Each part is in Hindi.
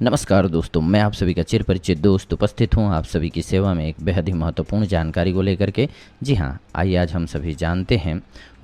नमस्कार दोस्तों, मैं आप सभी का चिरपरिचित दोस्त उपस्थित हूं आप सभी की सेवा में एक बेहद ही महत्वपूर्ण जानकारी को लेकर के। जी हां, आइए आज हम सभी जानते हैं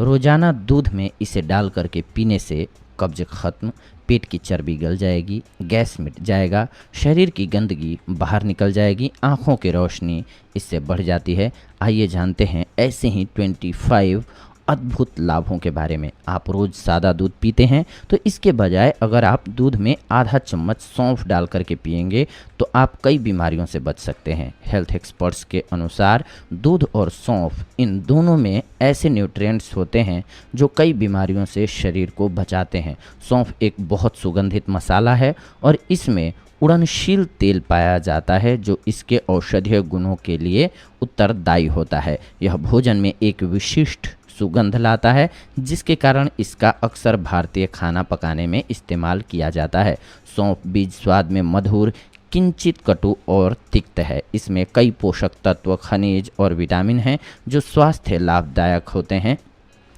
रोज़ाना दूध में इसे डाल करके पीने से कब्ज खत्म, पेट की चर्बी गल जाएगी, गैस मिट जाएगा, शरीर की गंदगी बाहर निकल जाएगी, आँखों की रोशनी इससे बढ़ जाती है। आइए जानते हैं ऐसे ही 25 अद्भुत लाभों के बारे में। आप रोज़ सादा दूध पीते हैं तो इसके बजाय अगर आप दूध में आधा चम्मच सौंफ डाल करके पिएंगे तो आप कई बीमारियों से बच सकते हैं। हेल्थ एक्सपर्ट्स के अनुसार दूध और सौंफ इन दोनों में ऐसे न्यूट्रिएंट्स होते हैं जो कई बीमारियों से शरीर को बचाते हैं। सौंफ एक बहुत सुगंधित मसाला है और इसमें उड़नशील तेल पाया जाता है जो इसके औषधीय गुणों के लिए उत्तरदायी होता है। यह भोजन में एक विशिष्ट सुगंध लाता है जिसके कारण इसका अक्सर भारतीय खाना पकाने में इस्तेमाल किया जाता है। सौंफ बीज स्वाद में मधुर, किंचित कटु और तिक्त है। इसमें कई पोषक तत्व, खनिज और विटामिन हैं जो स्वास्थ्य लाभदायक होते हैं,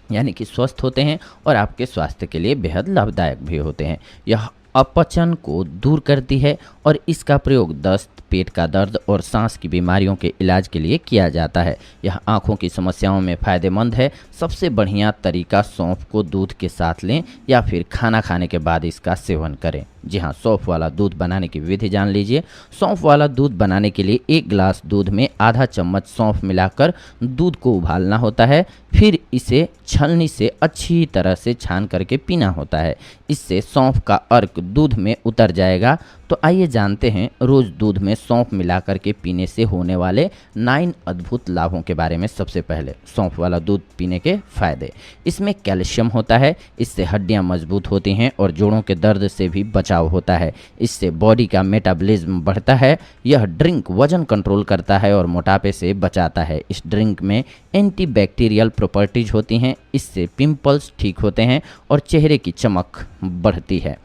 यानी कि स्वस्थ होते हैं और आपके स्वास्थ्य के लिए बेहद लाभदायक भी होते हैं। यह अपचन को दूर करती है और इसका प्रयोग दस्त, पेट का दर्द और सांस की बीमारियों के इलाज के लिए किया जाता है। यह आँखों की समस्याओं में फ़ायदेमंद है। सबसे बढ़िया तरीका सौंफ को दूध के साथ लें या फिर खाना खाने के बाद इसका सेवन करें। जी हाँ, सौंफ वाला दूध बनाने की विधि जान लीजिए। सौंफ वाला दूध बनाने के लिए 1 गिलास दूध में आधा चम्मच सौंफ मिलाकर दूध को उबालना होता है। फिर इसे छलनी से अच्छी तरह से छान करके पीना होता है। इससे सौंफ का अर्क दूध में उतर जाएगा। तो आइए जानते हैं रोज़ दूध में सौंफ मिला करके पीने से होने वाले 9 अद्भुत लाभों के बारे में। सबसे पहले सौंफ वाला दूध पीने के फ़ायदे। इसमें कैल्शियम होता है, इससे हड्डियां मजबूत होती हैं और जोड़ों के दर्द से भी बचाव होता है। इससे बॉडी का मेटाबॉलिज्म बढ़ता है। यह ड्रिंक वजन कंट्रोल करता है और मोटापे से बचाता है। इस ड्रिंक में एंटीबैक्टीरियल प्रॉपर्टीज होती हैं। इससे पिंपल्स ठीक होते हैं और चेहरे की चमक बढ़ती है।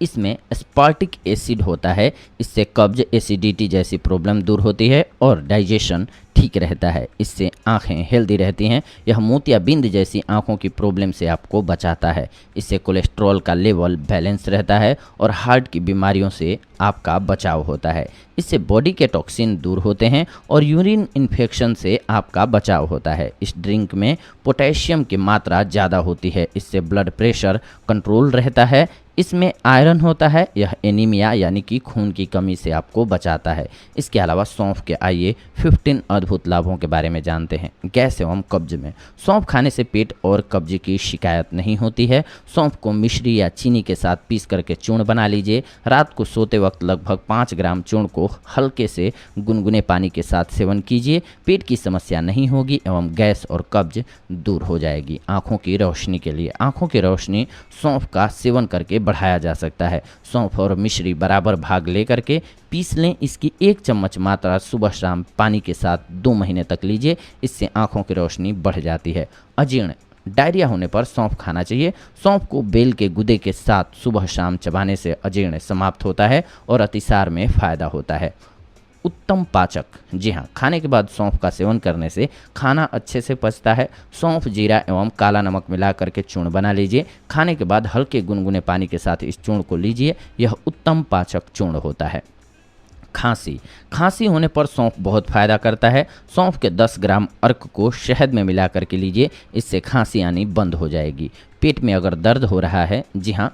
इसमें एस्पार्टिक एसिड होता है। इससे कब्ज, एसिडिटी जैसी प्रॉब्लम दूर होती है और डाइजेशन ठीक रहता है। इससे आँखें हेल्दी रहती हैं। यह मोतियाबिंद जैसी आँखों की प्रॉब्लम से आपको बचाता है। इससे कोलेस्ट्रॉल का लेवल बैलेंस रहता है और हार्ट की बीमारियों से आपका बचाव होता है। इससे बॉडी के टॉक्सिन दूर होते हैं और यूरिन इन्फेक्शन से आपका बचाव होता है। इस ड्रिंक में पोटेशियम की मात्रा ज़्यादा होती है। इससे ब्लड प्रेशर कंट्रोल रहता है। इसमें आयरन होता है। यह एनीमिया यानी कि खून की कमी से आपको बचाता है। इसके अलावा सौंफ के आइए 15 अद्भुत लाभों के बारे में जानते हैं। गैस एवं कब्ज में सौंफ खाने से पेट और कब्ज की शिकायत नहीं होती है। सौंफ को मिश्री या चीनी के साथ पीस करके चूर्ण बना लीजिए। रात को सोते वक्त लगभग 5 ग्राम चूर्ण को हल्के से गुनगुने पानी के साथ सेवन कीजिए। पेट की समस्या नहीं होगी एवं गैस और कब्ज दूर हो जाएगी। आँखों की रोशनी के लिए आँखों की रोशनी सौंफ का सेवन करके बढ़ाया जा सकता है। सौंफ और मिश्री बराबर भाग लेकर के पीस लें। इसकी 1 चम्मच मात्रा सुबह शाम पानी के साथ 2 महीने तक लीजिए। इससे आँखों की रोशनी बढ़ जाती है। अजीर्ण, डायरिया होने पर सौंफ खाना चाहिए। सौंफ को बेल के गुदे के साथ सुबह शाम चबाने से अजीर्ण समाप्त होता है और अतिसार में फ़ायदा होता है। उत्तम पाचक, जी हाँ, खाने के बाद सौंफ का सेवन करने से खाना अच्छे से पचता है। सौंफ, जीरा एवं काला नमक मिला करके चूर्ण बना लीजिए। खाने के बाद हल्के गुनगुने पानी के साथ इस चूर्ण को लीजिए। यह उत्तम पाचक चूर्ण होता है। खांसी होने पर सौंफ बहुत फ़ायदा करता है। सौंफ के 10 ग्राम अर्क को शहद में मिला करके लीजिए। इससे खांसी आनी बंद हो जाएगी। पेट में अगर दर्द हो रहा है, जी हाँ,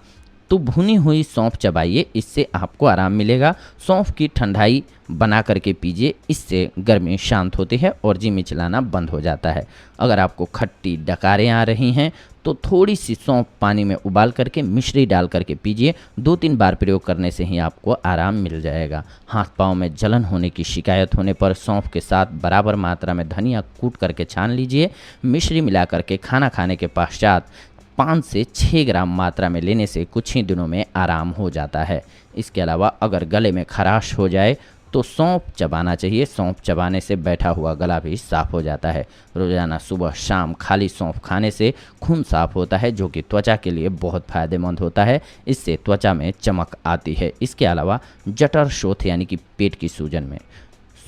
तो भुनी हुई सौंफ चबाइए। इससे आपको आराम मिलेगा। सौंफ की ठंडाई बना करके पीजिए। इससे गर्मी शांत होती है और जी मिचलाना बंद हो जाता है। अगर आपको खट्टी डकारें आ रही हैं तो थोड़ी सी सौंफ पानी में उबाल करके मिश्री डाल करके पीजिए। 2-3 बार प्रयोग करने से ही आपको आराम मिल जाएगा। हाथ पाँव में जलन होने की शिकायत होने पर सौंफ के साथ बराबर मात्रा में धनिया कूट करके छान लीजिए। मिश्री मिला करके खाना खाने के पश्चात 5 से 6 ग्राम मात्रा में लेने से कुछ ही दिनों में आराम हो जाता है। इसके अलावा अगर गले में खराश हो जाए तो सौंफ चबाना चाहिए। सौंफ चबाने से बैठा हुआ गला भी साफ हो जाता है। रोजाना सुबह शाम खाली सौंफ खाने से खून साफ होता है जो कि त्वचा के लिए बहुत फायदेमंद होता है। इससे त्वचा में चमक आती है। इसके अलावा जठर शोथ यानी कि पेट की सूजन में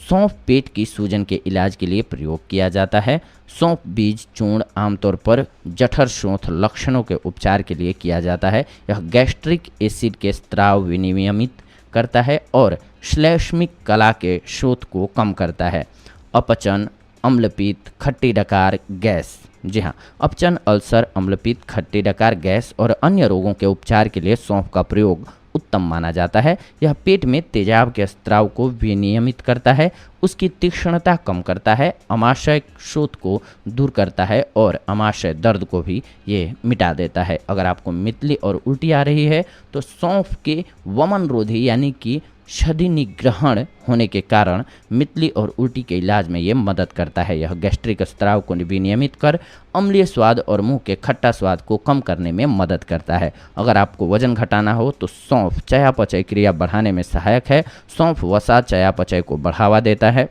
सौंफ पेट की सूजन के इलाज के लिए प्रयोग किया जाता है। सौंफ बीज चूर्ण आमतौर पर जठर शोथ लक्षणों के उपचार के लिए किया जाता है। यह गैस्ट्रिक एसिड के स्त्राव विनियमित करता है और श्लैष्मिक कला के शोथ को कम करता है। अपचन, अम्लपीत, खट्टी डकार, गैस। जी हाँ, अपचन, अल्सर, अम्लपीत, खट्टी डकार, गैस और अन्य रोगों के उपचार के लिए सौंफ का प्रयोग उत्तम माना जाता है। यह पेट में तेजाब के स्त्राव को विनियमित करता है, उसकी तीक्ष्णता कम करता है, आमाशय शोथ को दूर करता है और आमाशय दर्द को भी ये मिटा देता है। अगर आपको मितली और उल्टी आ रही है तो सौंफ के वमन रोधी यानी कि शदी निग्रहण होने के कारण मितली और उल्टी के इलाज में ये मदद करता है। यह गैस्ट्रिक स्त्राव को विनियमित कर अम्लीय स्वाद और मुंह के खट्टा स्वाद को कम करने में मदद करता है। अगर आपको वजन घटाना हो तो सौंफ चयापचय क्रिया बढ़ाने में सहायक है। सौंफ वसा चयापचय को बढ़ावा देता है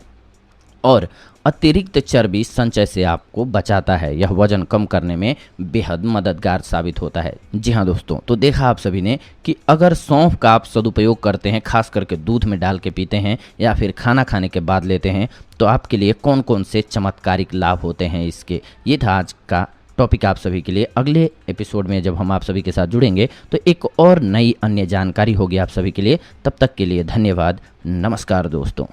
और अतिरिक्त चर्बी संचय से आपको बचाता है। यह वजन कम करने में बेहद मददगार साबित होता है। जी हाँ दोस्तों, तो देखा आप सभी ने कि अगर सौंफ का आप सदुपयोग करते हैं, खास करके दूध में डाल के पीते हैं या फिर खाना खाने के बाद लेते हैं, तो आपके लिए कौन कौन से चमत्कारिक लाभ होते हैं इसके। ये था आज का टॉपिक आप सभी के लिए। अगले एपिसोड में जब हम आप सभी के साथ जुड़ेंगे तो एक और नई अन्य जानकारी होगी आप सभी के लिए। तब तक के लिए धन्यवाद। नमस्कार दोस्तों।